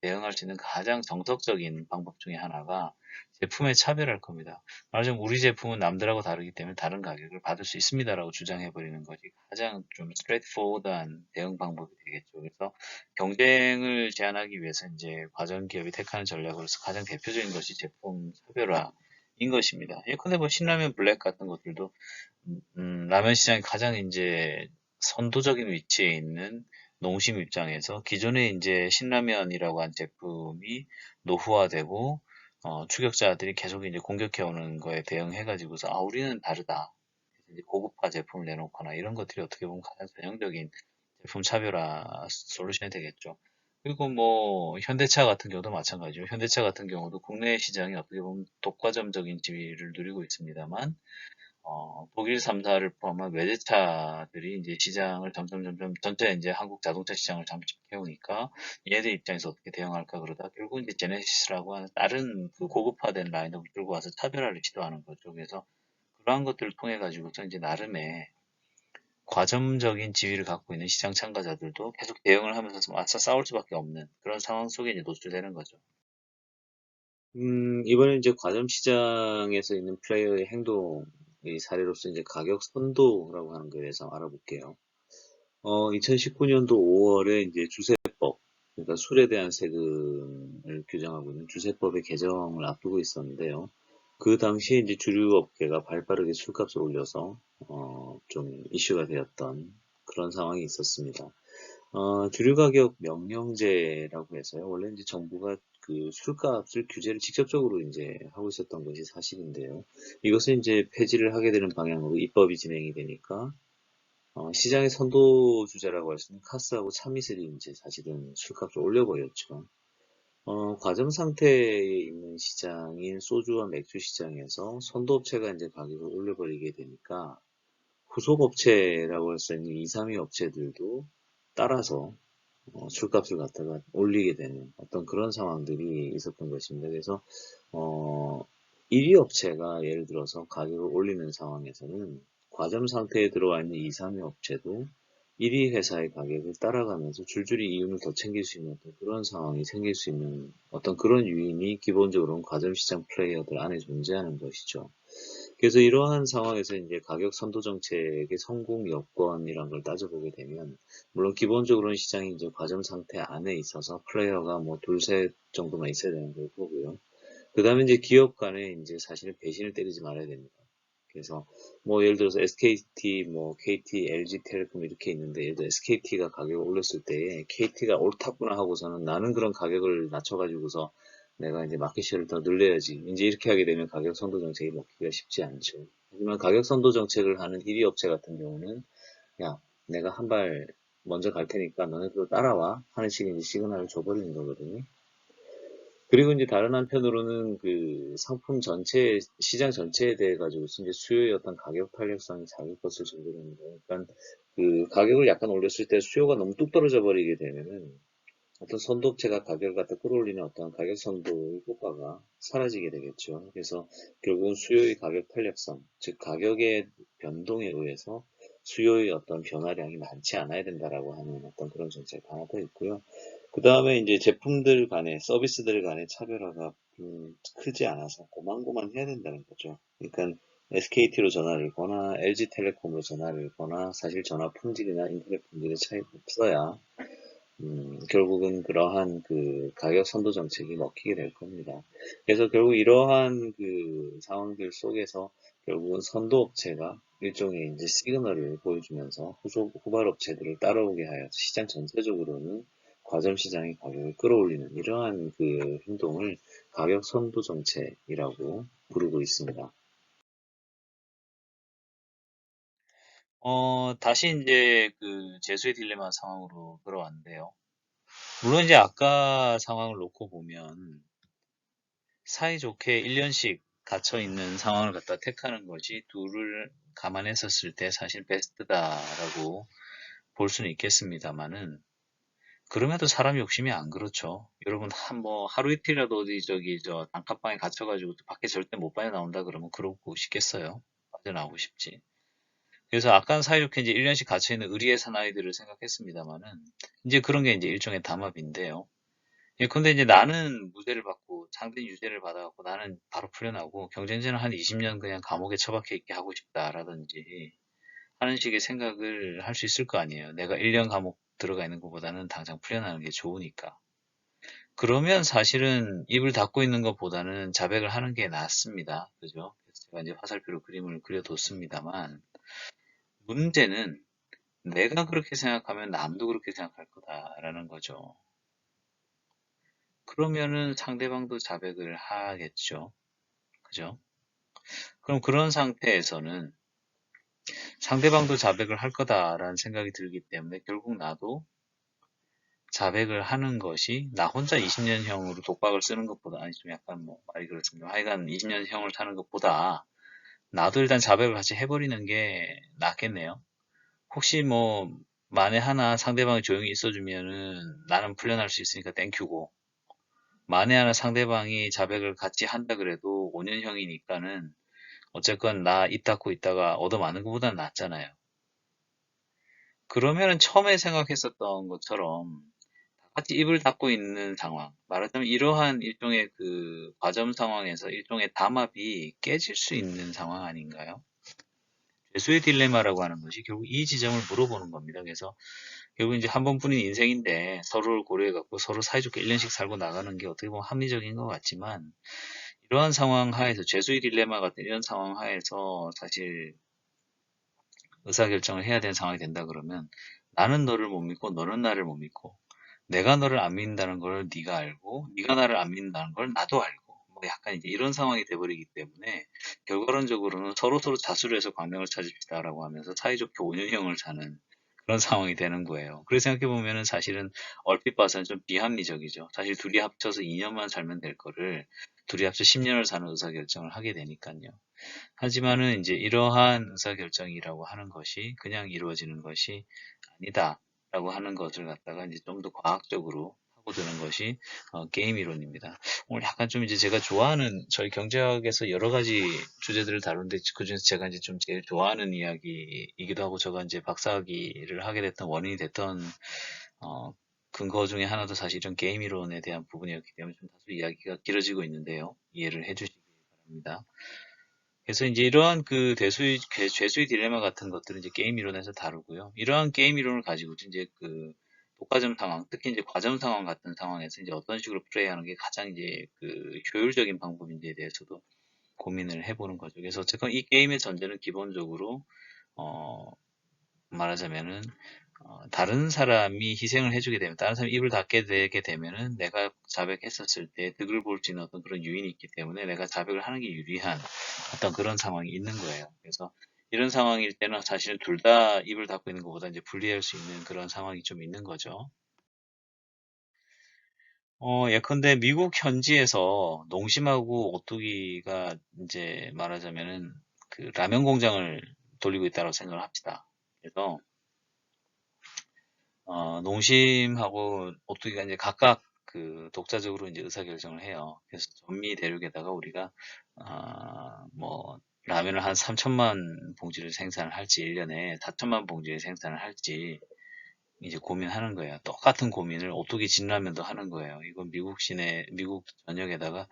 대응할 수 있는 가장 정석적인 방법 중에 하나가 제품의 차별할 겁니다. 말하자면 우리 제품은 남들하고 다르기 때문에 다른 가격을 받을 수 있습니다라고 주장해 버리는 것이 가장 좀 스트레이트포워드한 대응 방법이 되겠죠. 그래서 경쟁을 제한하기 위해서 이제 과점 기업이 택하는 전략으로서 가장 대표적인 것이 제품 차별화인 것입니다. 예컨대 뭐 신라면 블랙 같은 것들도 라면 시장이 가장 이제 선도적인 위치에 있는 농심 입장에서 기존에 이제 신라면이라고 한 제품이 노후화되고 추격자들이 계속 이제 공격해오는 거에 대응해가지고서 아 우리는 다르다. 이제 고급화 제품을 내놓거나 이런 것들이 어떻게 보면 가장 전형적인 제품 차별화 솔루션이 되겠죠. 그리고 뭐 현대차 같은 경우도 마찬가지죠. 현대차 같은 경우도 국내 시장이 어떻게 보면 독과점적인 지위를 누리고 있습니다만 독일 3사를 포함한 외제차들이 이제 시장을 점점 전체 이제 한국 자동차 시장을 잠식해오니까 얘들 입장에서 어떻게 대응할까 그러다 결국 이제 제네시스라고 하는 다른 그 고급화된 라인업을 들고 와서 차별화를 시도하는 거죠. 그래서 그러한 것들을 통해 가지고서 이제 나름의 과점적인 지위를 갖고 있는 시장 참가자들도 계속 대응을 하면서 좀 맞서 싸울 수밖에 없는 그런 상황 속에 이제 노출되는 거죠. 이번에 이제 과점 시장에서 있는 플레이어의 행동의 사례로서 이제 가격 선도라고 하는 거에 대해서 알아볼게요. 2019년도 5월에 이제 주세법, 그러니까 술에 대한 세금을 규정하고 있는 주세법의 개정을 앞두고 있었는데요. 그 당시에 이제 주류 업계가 발빠르게 술값을 올려서, 좀 이슈가 되었던 그런 상황이 있었습니다. 주류 가격 명령제라고 해서요. 원래 이제 정부가 그 술값을 규제를 직접적으로 이제 하고 있었던 것이 사실인데요. 이것을 이제 폐지를 하게 되는 방향으로 입법이 진행이 되니까 시장의 선도주자라고 할 수 있는 카스하고 차미슬이 이제 사실은 술값을 올려버렸죠. 과점 상태에 있는 시장인 소주와 맥주 시장에서 선도업체가 이제 가격을 올려버리게 되니까 후속업체라고 할 수 있는 2, 3위 업체들도 따라서 술값을 갖다가 올리게 되는 어떤 그런 상황들이 있었던 것입니다. 그래서 어, 1위 업체가 예를 들어서 가격을 올리는 상황에서는 과점 상태에 들어와 있는 2, 3위 업체도 1위 회사의 가격을 따라가면서 줄줄이 이윤을 더 챙길 수 있는 어떤 그런 상황이 생길 수 있는 어떤 그런 유인이 기본적으로는 과점 시장 플레이어들 안에 존재하는 것이죠. 그래서 이러한 상황에서 이제 가격 선도 정책의 성공 여건이란 걸 따져보게 되면, 물론 기본적으로는 시장이 이제 과점 상태 안에 있어서 플레이어가 뭐 둘셋 정도만 있어야 되는 걸 보고요. 그 다음에 이제 기업 간에 이제 사실은 배신을 때리지 말아야 됩니다. 그래서 뭐 예를 들어서 SKT, 뭐 KT, LG텔레콤 이렇게 있는데, 예를 들어 SKT가 가격을 올렸을 때 KT가 옳다구나 하고서는 나는 그런 가격을 낮춰가지고서 내가 이제 마켓쉐어를 더 늘려야지, 이제 이렇게 하게 되면 가격 선도 정책이 먹기가 쉽지 않죠. 하지만 가격 선도 정책을 하는 1위 업체 같은 경우는, 야, 내가 한 발 먼저 갈 테니까 너네도 따라와 하는 식의 이제 시그널을 줘버리는 거거든요. 그리고 이제 다른 한편으로는 그 상품 전체, 시장 전체에 대해 가지고 이제 수요의 어떤 가격 탄력성이 작을 것을 정도입니다. 그러니까 그 가격을 약간 올렸을 때 수요가 너무 뚝 떨어져 버리게 되면은 어떤 선도업체가 가격을 갖다 끌어올리는 어떤 가격 선도 효과가 사라지게 되겠죠. 그래서 결국은 수요의 가격 탄력성, 즉 가격의 변동에 의해서 수요의 어떤 변화량이 많지 않아야 된다라고 하는 어떤 그런 정책 하나 더 있고요. 그 다음에 이제 제품들 간의, 서비스들 간의 차별화가 크지 않아서 고만고만 해야 된다는 거죠. 그러니까 SKT로 전화를 거나 LG텔레콤으로 전화를 거나 사실 전화 품질이나 인터넷 품질의 차이가 없어야 결국은 그러한 그 가격 선도 정책이 먹히게 될 겁니다. 그래서 결국 이러한 그 상황들 속에서 결국은 선도업체가 일종의 이제 시그널을 보여주면서 후발 업체들을 따라오게 하여 시장 전체적으로는 과점 시장의 가격을 끌어올리는 이러한 그 행동을 가격 선도 정책이라고 부르고 있습니다. 다시 이제 그 재수의 딜레마 상황으로 돌아왔는데요. 물론 이제 아까 상황을 놓고 보면 사이좋게 1년씩 갇혀 있는 상황을 갖다 택하는 것이 둘을 감안했었을 때 사실 베스트다라고 볼 수는 있겠습니다만은 그럼에도 사람 욕심이 안 그렇죠. 여러분 뭐 하루 이틀이라도 어디 저기 저 단칸방에 갇혀가지고 밖에 절대 못 빠져나온다 그러면 그러고 싶겠어요. 빠져나오고 싶지. 그래서 아까는 사이좋게 이제 1년씩 갇혀있는 의리의 사나이들을 생각했습니다만은 이제 그런 게 이제 일종의 담합인데요. 예, 근데 이제 나는 무죄를 받고 상대는 유죄를 받아갖고 나는 바로 풀려나고 경쟁자는 한 20년 그냥 감옥에 처박혀 있게 하고 싶다라든지 하는 식의 생각을 할 수 있을 거 아니에요. 내가 1년 감옥 들어가 있는 것보다는 당장 풀려나는 게 좋으니까. 그러면 사실은 입을 닫고 있는 것보다는 자백을 하는 게 낫습니다. 그죠? 그래서 제가 이제 화살표로 그림을 그려뒀습니다만 문제는 내가 그렇게 생각하면 남도 그렇게 생각할 거다라는 거죠. 그러면은 상대방도 자백을 하겠죠. 그죠? 그럼 그런 상태에서는 상대방도 자백을 할 거다라는 생각이 들기 때문에 결국 나도 자백을 하는 것이 나 혼자 20년형으로 독박을 쓰는 것보다 아니 좀 약간 뭐 말이 그렇습니다. 하여간 20년형을 사는 것보다 나도 일단 자백을 같이 해버리는 게 낫겠네요. 혹시 뭐 만에 하나 상대방이 조용히 있어주면은 나는 풀려날 수 있으니까 땡큐고 만에 하나 상대방이 자백을 같이 한다 그래도 5년형이니까는 어쨌건 나 입 닫고 있다가 얻어맞는 것보다는 낫잖아요. 그러면은 처음에 생각했었던 것처럼 다 같이 입을 닫고 있는 상황, 말하자면 이러한 일종의 그 과점 상황에서 일종의 담합이 깨질 수 있는 상황 아닌가요? 죄수의 딜레마라고 하는 것이 결국 이 지점을 물어보는 겁니다. 그래서 결국 이제 한 번뿐인 인생인데 서로를 고려해갖고 서로 사이좋게 1년씩 살고 나가는 게 어떻게 보면 합리적인 것 같지만 이러한 상황 하에서 죄수의 딜레마 같은 이런 상황 하에서 사실 의사결정을 해야 되는 상황이 된다 그러면 나는 너를 못 믿고 너는 나를 못 믿고 내가 너를 안 믿는다는 걸 네가 알고 네가 나를 안 믿는다는 걸 나도 알고 뭐 약간 이제 이런 상황이 돼버리기 때문에 결과론적으로는 서로서로 자수를 해서 광명을 찾읍시다라고 하면서 사이좋게 5년형을 사는 그런 상황이 되는 거예요. 그래서 생각해보면은 사실은 얼핏 봐서는 좀 비합리적이죠. 사실 둘이 합쳐서 2년만 살면 될 거를 둘이 합쳐 10년을 사는 의사결정을 하게 되니까요. 하지만은 이제 이러한 의사결정이라고 하는 것이 그냥 이루어지는 것이 아니다라고 하는 것을 갖다가 이제 좀 더 과학적으로 파고드는 것이 게임 이론입니다. 오늘 약간 좀 이제 제가 좋아하는 저희 경제학에서 여러 가지 주제들을 다루는데 그중에서 제가 이제 좀 제일 좋아하는 이야기이기도 하고 제가 이제 박사학위를 하게 됐던 원인이 됐던 어, 근거 중에 하나도 사실은 게임 이론에 대한 부분이었기 때문에 좀 다소 이야기가 길어지고 있는데요. 이해를 해주시기 바랍니다. 그래서 이제 이러한 그 죄수의 딜레마 같은 것들은 이제 게임 이론에서 다루고요. 이러한 게임 이론을 가지고 이제 그 독과점 상황, 특히 이제 과점 상황 같은 상황에서 이제 어떤 식으로 플레이하는 게 가장 이제 그 효율적인 방법인지에 대해서도 고민을 해보는 거죠. 그래서 어쨌건 이 게임의 전제는 기본적으로 어, 말하자면은 다른 사람이 희생을 해주게 되면, 다른 사람이 입을 닫게 되게 되면은 내가 자백했었을 때 득을 볼 수 있는 어떤 그런 요인이 있기 때문에 내가 자백을 하는 게 유리한 어떤 그런 상황이 있는 거예요. 그래서 이런 상황일 때는 사실은 둘 다 입을 닫고 있는 것보다 이제 불리할 수 있는 그런 상황이 좀 있는 거죠. 예컨대 미국 현지에서 농심하고 오뚜기가 이제 말하자면은 그 라면 공장을 돌리고 있다고 생각을 합시다. 그래서 농심하고 오뚜기가 이제 각각 그 독자적으로 이제 의사결정을 해요. 그래서 전미 대륙에다가 우리가 뭐 라면을 한 3천만 봉지를 생산을 할지 1년에 4천만 봉지를 생산을 할지 이제 고민하는 거예요. 똑같은 고민을 오뚜기 진라면도 하는 거예요. 이건 미국 전역에다가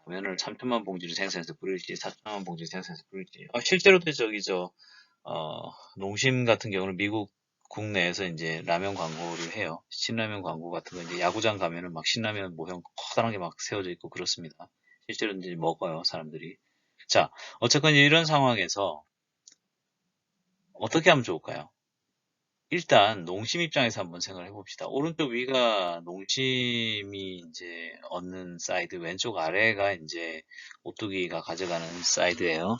라면을 3천만 봉지를 생산해서 뿌릴지 4천만 봉지를 생산해서 뿌릴지. 실제로도 농심 같은 경우는 미국 국내에서 이제 라면 광고를 해요. 신라면 광고 같은 거 이제 야구장 가면은 막 신라면 모형 커다란 게 막 세워져 있고 그렇습니다. 실제로 이제 먹어요, 사람들이. 자, 어쨌건 이제 이런 상황에서 어떻게 하면 좋을까요? 일단 농심 입장에서 한번 생각을 해봅시다. 오른쪽 위가 농심이 이제 얻는 사이드, 왼쪽 아래가 이제 오뚜기가 가져가는 사이드예요.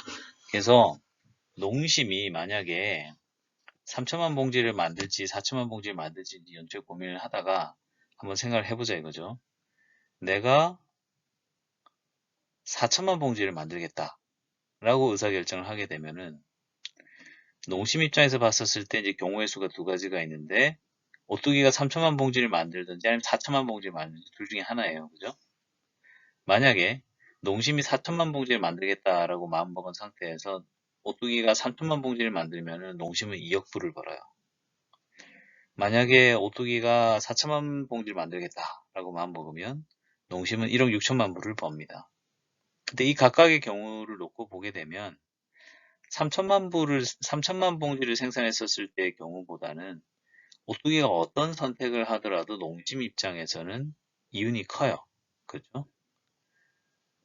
그래서 농심이 만약에 3천만 봉지를 만들지 4천만 봉지를 만들지 연초에 고민을 하다가 한번 생각을 해보자 이거죠. 내가 4천만 봉지를 만들겠다 라고 의사결정을 하게 되면은 농심 입장에서 봤었을 때 이제 경우의 수가 두 가지가 있는데 오뚜기가 3천만 봉지를 만들든지 아니면 4천만 봉지를 만들든지 둘 중에 하나예요. 그죠? 만약에 농심이 4천만 봉지를 만들겠다라고 마음먹은 상태에서 오뚜기가 3천만 봉지를 만들면은 농심은 2억 불을 벌어요. 만약에 오뚜기가 4천만 봉지를 만들겠다라고 마음먹으면 농심은 1억 6천만 불을 법니다. 근데 이 각각의 경우를 놓고 보게 되면 3천만 봉지를 생산했었을 때의 경우보다는 오뚜기가 어떤 선택을 하더라도 농심 입장에서는 이윤이 커요. 그죠?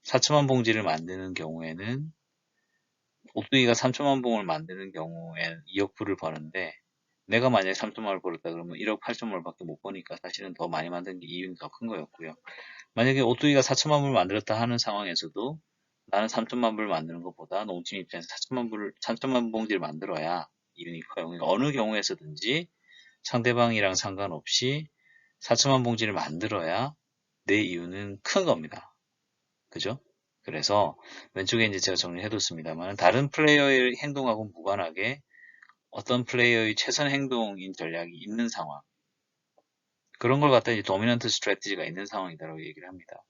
4천만 봉지를 만드는 경우에는 오뚜기가 3천만 봉을 만드는 경우에 2억 불을 버는데 내가 만약에 3천만 원을 벌었다 그러면 1억 8천만 원밖에 못 버니까 사실은 더 많이 만든 게 이윤이 더 큰 거였고요. 만약에 오뚜기가 4천만 불을 만들었다 하는 상황에서도 나는 3천만 불을 만드는 것보다 농심 입장에서 4천만 봉지를 만들어야 이윤이 커요. 그러니까 어느 경우에서든지 상대방이랑 상관없이 4천만 봉지를 만들어야 내 이윤은 큰 겁니다. 그죠? 그래서 왼쪽에 이제 제가 정리해뒀습니다만 다른 플레이어의 행동하고 무관하게 어떤 플레이어의 최선 행동인 전략이 있는 상황 그런 걸 갖다 이제 도미넌트 스트래티지가 있는 상황이다라고 얘기를 합니다.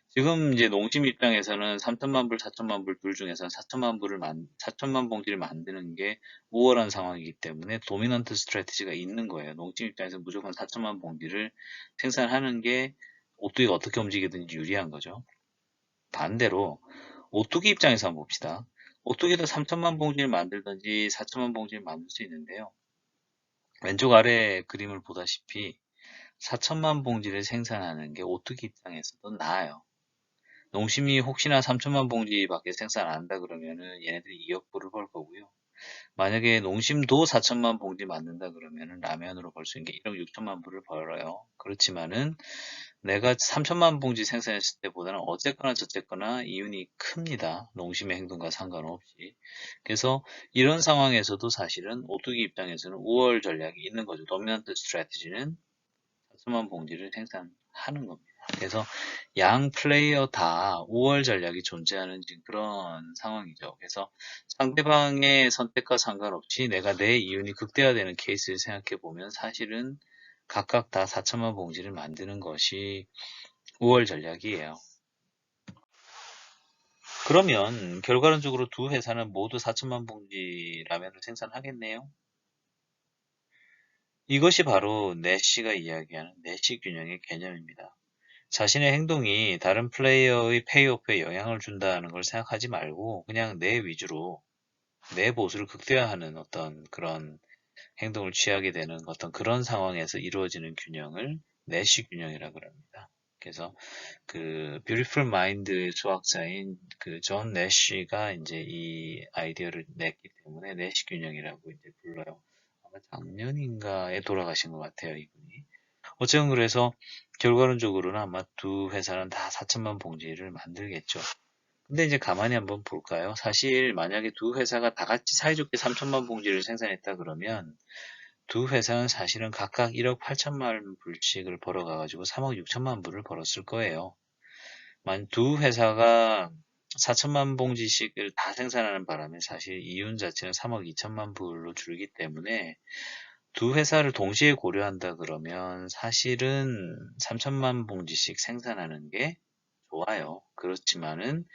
지금 이제 농심 입장에서는 3천만 불, 4천만 불 둘 중에서 4천만 봉지를 만드는 게 우월한 상황이기 때문에 도미넌트 스트래티지가 있는 거예요. 농심 입장에서 무조건 4천만 봉지를 생산하는 게 오뚜기가 어떻게 움직이든지 유리한 거죠. 반대로 오뚜기 입장에서 한번 봅시다. 오뚜기도 3천만 봉지를 만들든지 4천만 봉지를 만들 수 있는데요. 왼쪽 아래 그림을 보다시피 4천만 봉지를 생산하는 게 오뚜기 입장에서도 나아요. 농심이 혹시나 3천만 봉지밖에 생산 안 한다 그러면은 얘네들이 2억 불을 벌 거고요. 만약에 농심도 4천만 봉지 만든다 그러면은 라면으로 벌 수 있는 게 1억 6천만 불을 벌어요. 그렇지만은 내가 3천만 봉지 생산했을 때보다는 어쨌거나 저쨌거나 이윤이 큽니다. 농심의 행동과 상관없이. 그래서 이런 상황에서도 사실은 오뚜기 입장에서는 우월 전략이 있는 거죠. 도미넌트 스트래티지는 4천만 봉지를 생산하는 겁니다. 그래서 양 플레이어 다 우월 전략이 존재하는 지금 그런 상황이죠. 그래서 상대방의 선택과 상관없이 내가 내 이윤이 극대화되는 케이스를 생각해 보면 사실은 각각 다 4천만 봉지를 만드는 것이 우월 전략이에요. 그러면 결과론적으로 두 회사는 모두 4천만 봉지 라면을 생산하겠네요. 이것이 바로 내시가 이야기하는 내시 균형의 개념입니다. 자신의 행동이 다른 플레이어의 페이오프에 영향을 준다는 걸 생각하지 말고 그냥 내 위주로 내 보수를 극대화하는 어떤 그런 행동을 취하게 되는 어떤 그런 상황에서 이루어지는 균형을 내시 균형이라고 합니다. 그래서 그 뷰티풀 마인드 수학자인 그 존 내시가 이제 이 아이디어를 냈기 때문에 내시 균형이라고 이제 불러요. 아마 작년인가에 돌아가신 것 같아요, 이분이. 어쨌든 그래서 결과론적으로는 아마 두 회사는 다 4천만 봉지를 만들겠죠. 근데 이제 가만히 한번 볼까요? 사실 만약에 두 회사가 다 같이 사이좋게 3천만 봉지를 생산했다 그러면 두 회사는 사실은 각각 1억 8천만 불씩을 벌어가지고 3억 6천만 불을 벌었을 거예요. 만 두 회사가 4천만 봉지씩을 다 생산하는 바람에 사실 이윤 자체는 3억 2천만 불로 줄기 때문에 두 회사를 동시에 고려한다 그러면 사실은 3천만 봉지씩 생산하는 게 좋아요. 그렇지만은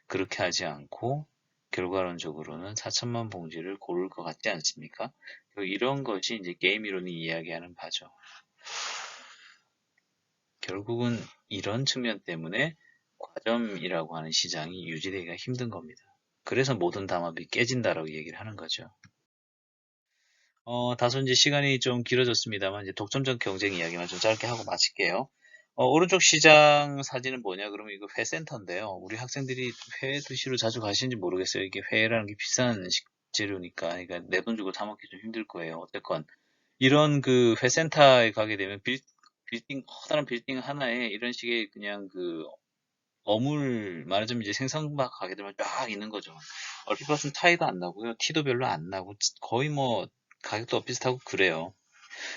그렇게 하지 않고 결과론적으로는 4천만 봉지를 고를 것 같지 않습니까? 이런 것이 이제 게임 이론이 이야기하는 바죠. 결국은 이런 측면 때문에 과점이라고 하는 시장이 유지되기가 힘든 겁니다. 그래서 모든 담합이 깨진다라고 얘기를 하는 거죠. 다소 이제 시간이 좀 길어졌습니다만, 이제 독점적 경쟁 이야기만 좀 짧게 하고 마칠게요. 오른쪽 시장 사진은 뭐냐? 그러면 이거 회센터인데요. 우리 학생들이 회 드시러 자주 가시는지 모르겠어요. 이게 회라는 게 비싼 식재료니까, 그러니까 내 돈 주고 사 먹기 좀 힘들 거예요. 어쨌건. 이런 그 회센터에 가게 되면 빌딩, 커다란 빌딩 하나에 이런 식의 그냥 그 말하자면 이제 생선막 가게 되면 쫙 있는 거죠. 얼핏 봤을 때 타이도 안 나고요. 티도 별로 안 나고 거의 뭐 가격도 비슷하고 그래요.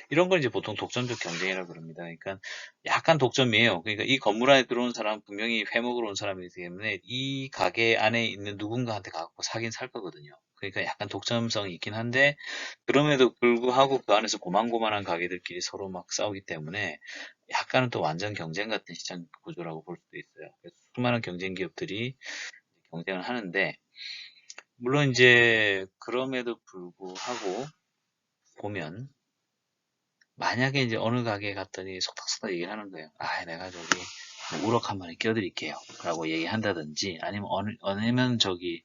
이런 걸 이제 보통 독점적 경쟁이라고 그럽니다. 그러니까 약간 독점이에요. 그러니까 이 건물 안에 들어온 사람은 분명히 회 먹으러 온 사람이기 때문에 이 가게 안에 있는 누군가한테 가고 사긴 살 거거든요. 그러니까 약간 독점성이 있긴 한데 그럼에도 불구하고 그 안에서 고만고만한 가게들끼리 서로 막 싸우기 때문에 약간은 또 완전 경쟁 같은 시장 구조라고 볼 수도 있어요. 그래서 수많은 경쟁 기업들이 경쟁을 하는데 물론 이제 그럼에도 불구하고 보면 만약에 이제 어느 가게에 갔더니 속닥속닥 얘기를 하는 거예요. 아, 내가 저기 뭐 우럭 한 마리 껴드릴게요. 라고 얘기한다든지 아니면 아니면 저기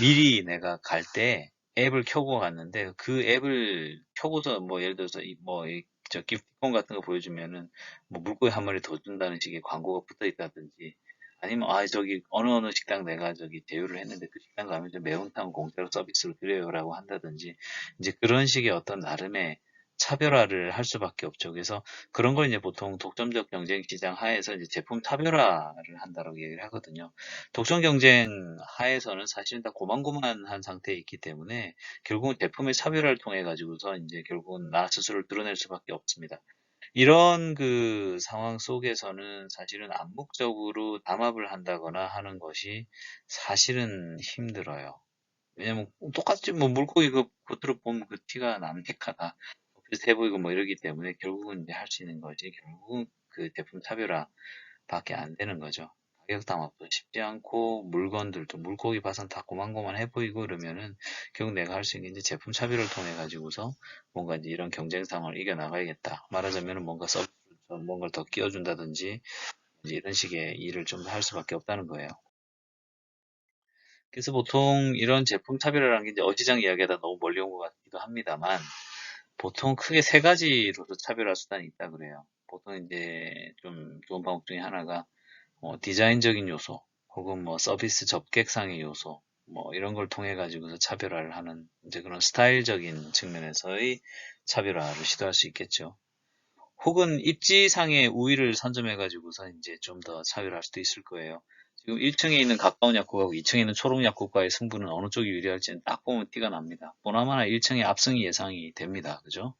미리 내가 갈 때 앱을 켜고 갔는데 그 앱을 켜고서 뭐 예를 들어서 저 기프티콘 같은 거 보여주면은 뭐 물고기 한 마리 더 준다는 식의 광고가 붙어 있다든지 아니면 아 저기 어느 식당 내가 저기 제휴를 했는데 그 식당 가면 저 매운탕 공짜로 서비스로 드려요라고 한다든지 이제 그런 식의 어떤 나름의 차별화를 할 수밖에 없죠. 그래서 그런 걸 이제 보통 독점적 경쟁 시장 하에서 이제 제품 차별화를 한다고 얘기를 하거든요. 독점 경쟁 하에서는 사실은 다 고만고만한 상태에 있기 때문에 결국은 제품의 차별화를 통해 가지고서 이제 결국은 나 스스로를 드러낼 수밖에 없습니다. 이런 그 상황 속에서는 사실은 암묵적으로 담합을 한다거나 하는 것이 사실은 힘들어요. 왜냐면 똑같이 뭐 물고기 그 겉으로 보면 그 티가 남색하다. 비슷해 보이고 뭐 이러기 때문에 결국은 이제 할 수 있는 거지. 결국은 그 제품 차별화밖에 안 되는 거죠. 가격 담합도 쉽지 않고 물건들도 물고기 봐선 다 고만고만해 보이고 이러면은 결국 내가 할 수 있는 게 이제 제품 차별을 통해 가지고서 뭔가 이제 이런 경쟁 상황을 이겨 나가야겠다. 말하자면은 뭔가 뭔가를 더 끼워준다든지 이제 이런 식의 일을 좀 할 수밖에 없다는 거예요. 그래서 보통 이런 제품 차별화라는 게 이제 어지장 이야기하다 너무 멀리 온 것 같기도 합니다만 보통 크게 세 가지로서 차별화 수단이 있다 그래요. 보통 이제 좀 좋은 방법 중에 하나가 디자인적인 요소 혹은 뭐 서비스 접객상의 요소 뭐 이런 걸 통해 가지고서 차별화를 하는 이제 그런 스타일적인 측면에서의 차별화를 시도할 수 있겠죠. 혹은 입지상의 우위를 선점해 가지고서 이제 좀 더 차별할 수도 있을 거예요. 지금 1층에 있는 가까운 약국하고 2층에 있는 초록 약국과의 승부는 어느 쪽이 유리할지는 딱 보면 티가 납니다. 보나마나 1층의 압승이 예상이 됩니다. 그죠?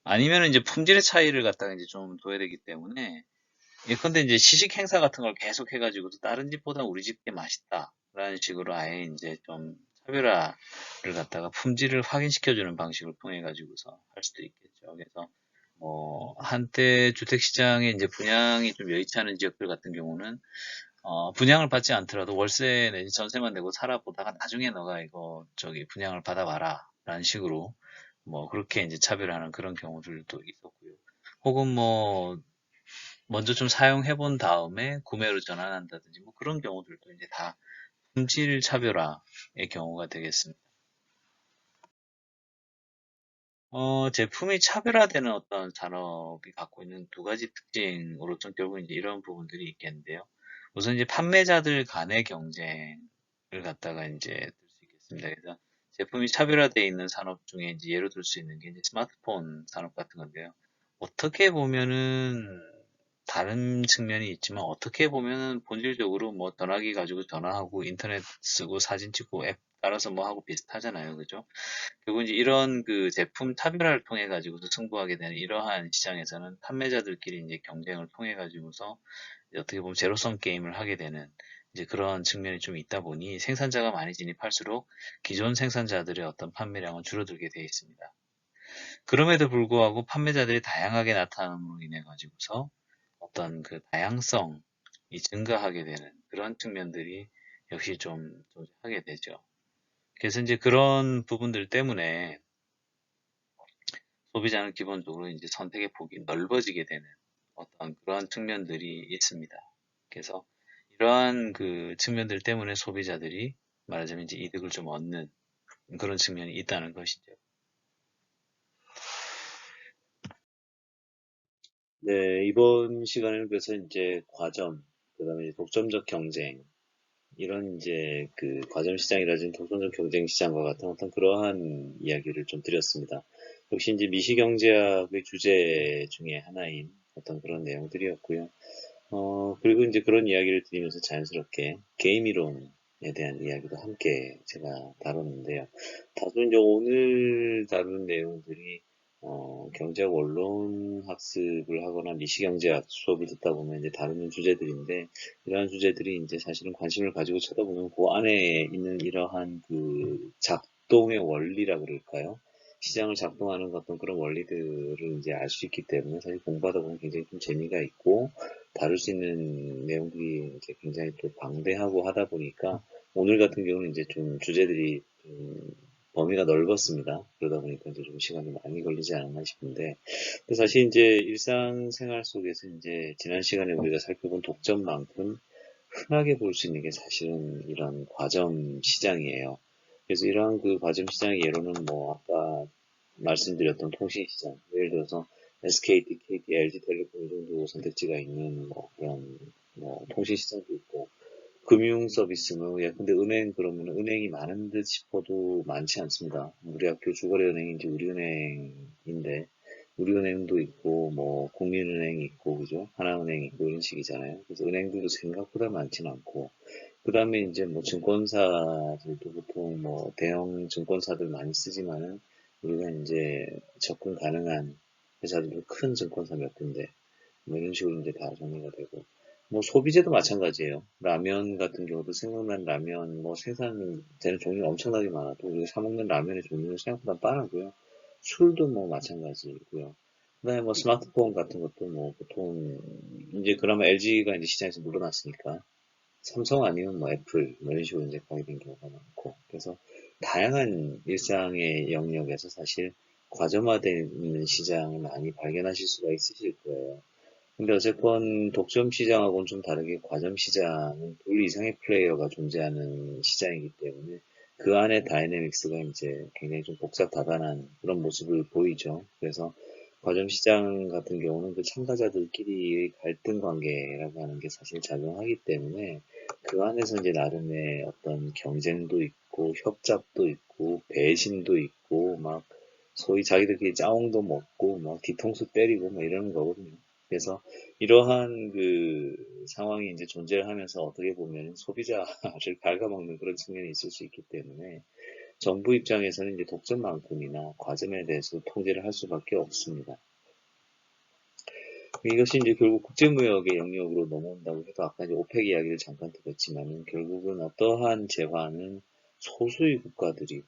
아니면 이제 품질의 차이를 갖다가 이제 좀 둬야 되기 때문에 예컨대 이제 시식 행사 같은 걸 계속 해가지고 다른 집보다 우리 집 게 맛있다. 라는 식으로 아예 이제 좀 차별화를 갖다가 품질을 확인시켜주는 방식을 통해 가지고서 할 수도 있겠죠. 그래서 뭐 한때 주택시장에 이제 분양이 좀 여의치 않은 지역들 같은 경우는 분양을 받지 않더라도 월세 내지 전세만 내고 살아보다가 나중에 너가 이거 저기 분양을 받아와라 라는 식으로 뭐 그렇게 이제 차별하는 그런 경우들도 있었고요. 혹은 뭐 먼저 좀 사용해 본 다음에 구매로 전환한다든지 뭐 그런 경우들도 이제 다 품질 차별화의 경우가 되겠습니다. 제품이 차별화되는 어떤 산업이 갖고 있는 두 가지 특징으로서 결국 이제 이런 부분들이 있겠는데요. 우선 이제 판매자들 간의 경쟁을 갖다가 이제 들 수 있겠습니다. 그래서 제품이 차별화되어 있는 산업 중에 이제 예로 들 수 있는 게 이제 스마트폰 산업 같은 건데요. 어떻게 보면은 다른 측면이 있지만 어떻게 보면은 본질적으로 뭐 전화기 가지고 전화하고 인터넷 쓰고 사진 찍고 앱 따라서 뭐 하고 비슷하잖아요. 그죠? 결국 이제 이런 그 제품 차별화를 통해 가지고서 승부하게 되는 이러한 시장에서는 판매자들끼리 이제 경쟁을 통해 가지고서 이제 어떻게 보면 제로섬 게임을 하게 되는 이제 그런 측면이 좀 있다 보니 생산자가 많이 진입할수록 기존 생산자들의 어떤 판매량은 줄어들게 되어 있습니다. 그럼에도 불구하고 판매자들이 다양하게 나타남으로 인해 가지고서 어떤 그 다양성이 증가하게 되는 그런 측면들이 역시 좀 존재하게 되죠. 그래서 이제 그런 부분들 때문에 소비자는 기본적으로 이제 선택의 폭이 넓어지게 되는 어떤 그러한 측면들이 있습니다. 그래서 이러한 그 측면들 때문에 소비자들이 말하자면 이제 이득을 좀 얻는 그런 측면이 있다는 것이죠. 네, 이번 시간에는 그래서 이제 과점, 그다음에 독점적 경쟁, 이런 이제 그 과점 시장이라든지 독점적 경쟁 시장과 같은 어떤 그러한 이야기를 좀 드렸습니다. 역시 이제 미시경제학의 주제 중에 하나인 어떤 그런 내용들이었고요. 그리고 이제 그런 이야기를 드리면서 자연스럽게 게임 이론에 대한 이야기도 함께 제가 다뤘는데요. 다소 이제 오늘 다룬 내용들이 경제학 원론 학습을 하거나 미시경제학 수업을 듣다 보면 이제 다루는 주제들인데, 이러한 주제들이 이제 사실은 관심을 가지고 쳐다보면 그 안에 있는 이러한 그 작동의 원리라 그럴까요? 시장을 작동하는 어떤 그런 원리들을 이제 알 수 있기 때문에 사실 공부하다 보면 굉장히 좀 재미가 있고, 다룰 수 있는 내용들이 이제 굉장히 또 방대하고 하다 보니까 오늘 같은 경우는 이제 좀 주제들이 좀 범위가 넓었습니다. 그러다 보니까 이제 좀 시간이 많이 걸리지 않았나 싶은데, 근데 사실 이제 일상생활 속에서 이제 지난 시간에 우리가 살펴본 독점만큼 흔하게 볼 수 있는 게 사실은 이런 과점 시장이에요. 그래서 이러한 그 과점 시장의 예로는 뭐 아까 말씀드렸던 통신 시장, 예를 들어서 SKT, KT, LG텔레콤 이 정도 선택지가 있는 뭐 그런 뭐 통신 시장도 있고, 금융 서비스는 예컨대 은행 그러면 은행이 많은 듯 싶어도 많지 않습니다. 우리 학교 주거래은행이 이제 우리은행인데 우리은행도 있고 뭐 국민은행이 있고 그죠? 하나은행이 있고 이런 식이잖아요. 그래서 은행들도 생각보다 많지는 않고, 그 다음에 이제 뭐 증권사들도 보통 뭐 대형 증권사들 많이 쓰지만은 우리가 이제 접근 가능한 회사들도 큰 증권사 몇 군데 뭐 이런 식으로 이제 다 정리가 되고, 뭐 소비재도 마찬가지예요. 라면 같은 경우도 생각난 라면 뭐 생산되는 종류가 엄청나게 많아도 우리가 사 먹는 라면의 종류는 생각보다 빠르고요. 술도 뭐 마찬가지고요. 그다음에 뭐 스마트폰 같은 것도 뭐 보통 이제 그나마 LG가 이제 시장에서 물러났으니까 삼성 아니면 뭐 애플 뭐 이런 식으로 이제 가게 된 경우가 많고, 그래서 다양한 일상의 영역에서 사실 과점화되는 시장을 많이 발견하실 수가 있으실 거예요. 근데 어쨌건 독점 시장하고는 좀 다르게 과점 시장은 둘 이상의 플레이어가 존재하는 시장이기 때문에 그 안에 다이내믹스가 이제 굉장히 좀 복잡다단한 그런 모습을 보이죠. 그래서 과점 시장 같은 경우는 그 참가자들끼리의 갈등 관계라고 하는 게 사실 작용하기 때문에 그 안에서 이제 나름의 어떤 경쟁도 있고 협잡도 있고 배신도 있고 막 소위 자기들끼리 짜옹도 먹고 막 뒤통수 때리고 막 이러는 거거든요. 그래서 이러한 그 상황이 이제 존재를 하면서 어떻게 보면 소비자를 갉아먹는 그런 측면이 있을 수 있기 때문에 정부 입장에서는 이제 독점만큼이나 과점에 대해서 통제를 할 수밖에 없습니다. 이것이 이제 결국 국제무역의 영역으로 넘어온다고 해도 아까 이제 오펙 이야기를 잠깐 들었지만은 결국은 어떠한 재화는 소수의 국가들이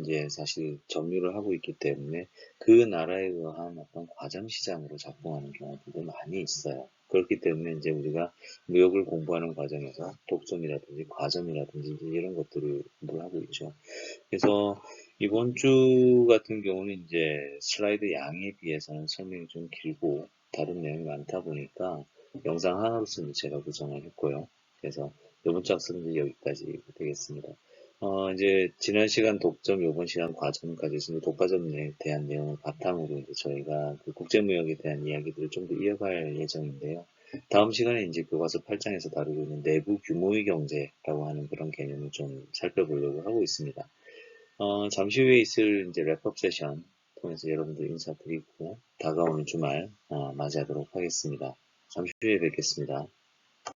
이제 사실 점유를 하고 있기 때문에 그 나라에 의한 어떤 과점 시장으로 작동하는 경우들도 많이 있어요. 그렇기 때문에 이제 우리가 무역을 공부하는 과정에서 독점이라든지 과점이라든지 이제 이런 것들을 공부를 하고 있죠. 그래서 이번 주 같은 경우는 이제 슬라이드 양에 비해서는 설명이 좀 길고 다른 내용이 많다 보니까 영상 하나로서는 제가 구성을 했고요. 그래서 이번 주 학습은 여기까지 되겠습니다. 이제 지난 시간 독점, 이번 시간 과점까지 있는 독과점에 대한 내용을 바탕으로 이제 저희가 그 국제무역에 대한 이야기들을 좀 더 이어갈 예정인데요. 다음 시간에 이제 교과서 8장에서 다루고 있는 내부 규모의 경제라고 하는 그런 개념을 좀 살펴보려고 하고 있습니다. 잠시 후에 있을 이제 랩업 세션 통해서 여러분들 인사드리고 다가오는 주말 맞이하도록 하겠습니다. 잠시 후에 뵙겠습니다.